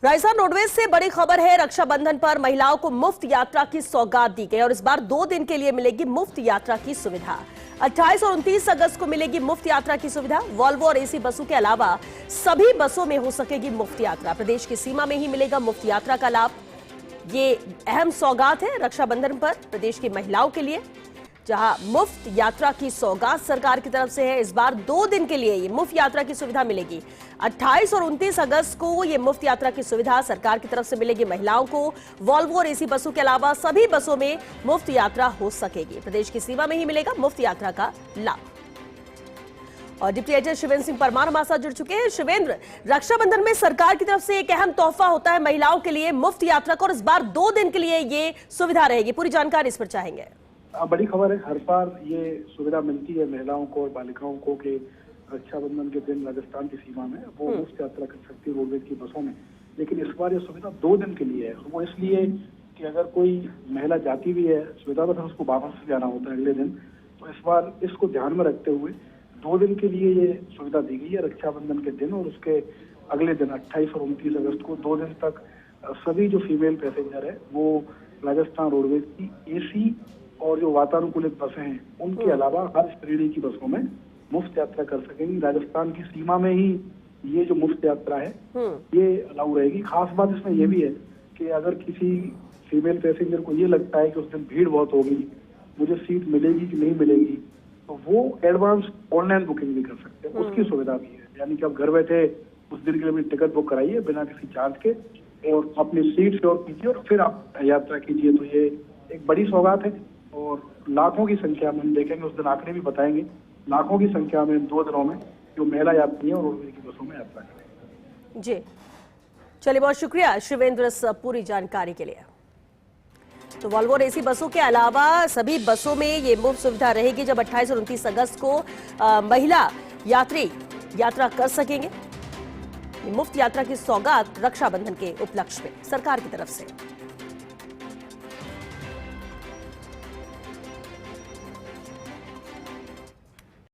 Rajasthan roadways से बड़ी खबर है। रक्षाबंधन पर महिलाओं को मुफ्त यात्रा की सौगात दी गई और इस बार 2 दिन के लिए मिलेगी मुफ्त यात्रा की सुविधा। 28 और 29 अगस्त को मिलेगी मुफ्त यात्रा की सुविधा। वॉल्वो और एसी बसों के अलावा सभी बसों में हो सकेगी मुफ्त यात्रा। प्रदेश की सीमा में ही मिलेगा मुफ्त यात्रा का लाभ। ये अहम सौगात है रक्षाबंधन पर प्रदेश की महिलाओं के लिए, जहां मुफ्त यात्रा की सौगात सरकार की तरफ से है। इस बार 2 दिन के लिए ये मुफ्त यात्रा की सुविधा मिलेगी। 28 और 29 अगस्त को ये मुफ्त यात्रा की सुविधा सरकार की तरफ से मिलेगी महिलाओं को। वॉल्वो और एसी बसों के अलावा सभी बसों में मुफ्त यात्रा हो सकेगी। प्रदेश की सीमा में ही मिलेगा मुफ्त यात्रा का लाभ। और डिप्टी एजेंट शिवेंद्र सिंह परमार हमारे साथ जुड़ चुके हैं। शिवेंद्र, रक्षाबंधन में सरकार की तरफ से एक अहम तोहफा होता है महिलाओं के लिए, मुफ्त यात्रा का, और इस बार 2 दिन के लिए ये सुविधा रहेगी। पूरी जानकारी इस पर चाहेंगे। बड़ी खबर है। हर बार ये सुविधा मिलती है महिलाओं को और बालिकाओं को कि रक्षाबंधन के दिन राजस्थान की सीमा में वो मुफ्त यात्रा कर सकती है रोडवेज की बसों में। लेकिन इस बार ये सुविधा 2 दिन के लिए है। वो इसलिए कि अगर कोई महिला जाती भी है सुविधा पर, उसको वापस जाना होता है अगले दिन। तो इस बार इसको ध्यान में रखते हुए 2 दिन के लिए ये सुविधा दी गई है। रक्षाबंधन के दिन और उसके अगले दिन 28 और 29 अगस्त को 2 दिन तक सभी जो फीमेल पैसेंजर है वो राजस्थान रोडवेज की एसी और जो वातानुकूलित बसें हैं उनके अलावा हर श्रेणी की बसों में मुफ्त यात्रा कर सकेंगी। राजस्थान की सीमा में ही ये जो मुफ्त यात्रा है ये अलाउ रहेगी। खास बात इसमें ये भी है कि अगर किसी फीमेल पैसेंजर को ये लगता है कि उस दिन भीड़ बहुत होगी, मुझे सीट मिलेगी कि नहीं मिलेगी, तो वो एडवांस ऑनलाइन बुकिंग भी कर सकते हैं। उसकी सुविधा भी है। यानी कि आप घर बैठे उस दिन के लिए अपनी टिकट बुक कराइए बिना किसी चार्ज के और अपनी सीट श्योर कीजिए और फिर आप यात्रा कीजिए। तो ये एक बड़ी सौगात है और लाखों की संख्या में हम देखेंगे, उस दिन आंकड़े भी बताएंगे, लाखों की संख्या में 2 दिनों में जो महिला यात्री है और रोडवेज की बसों में यात्रा करेंगे। जी चलिए, बहुत शुक्रिया शिवेंद्र इस पूरी जानकारी के लिए। तो वॉल्वो और एसी बसों के अलावा सभी बसों में ये मुफ्त सुविधा रहेगी। जब 28 और 29 अगस्त को महिला यात्री यात्रा कर सकेंगे। मुफ्त यात्रा की सौगात रक्षाबंधन के उपलक्ष्य में सरकार की तरफ से।